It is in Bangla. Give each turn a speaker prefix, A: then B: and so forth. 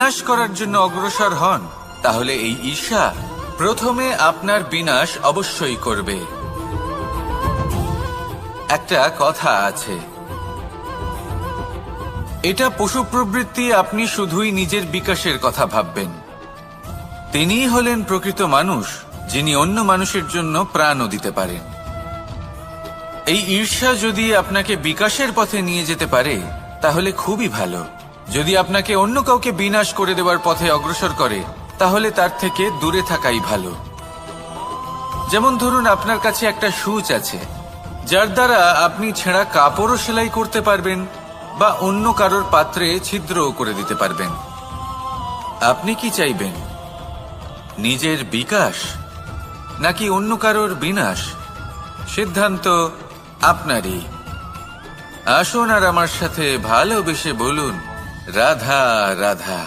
A: বিনাশ করার জন্য অগ্রসর হন, তাহলে এই ঈর্ষা প্রথমে আপনার বিনাশ অবশ্যই করবে। একটা কথা আছে, এটা পশু প্রবৃত্তি, আপনি শুধুই নিজের বিকাশের কথা ভাববেন। তিনিই হলেন প্রকৃত মানুষ, যিনি অন্য মানুষের জন্য প্রাণও দিতে পারেন। এই ঈর্ষা যদি আপনাকে বিকাশের পথে নিয়ে যেতে পারে তাহলে খুবই ভালো। যদি আপনাকে অন্য কাউকে বিনাশ করে দেওয়ার পথে অগ্রসর করে তাহলে তার থেকে দূরে থাকাই ভালো। যেমন ধরুন, আপনার কাছে একটা সূচ আছে যার দ্বারা আপনি ছেঁড়া কাপড়ও সেলাই করতে পারবেন বা অন্য কারোর পাত্রে ছিদ্রও করে দিতে পারবেন। আপনি কি চাইবেন, নিজের বিকাশ নাকি অন্য কারোর বিনাশ? সিদ্ধান্ত আপনারই। আসুন আর আমার সাথে ভালোবেসে বলুন, রাধা রাধা।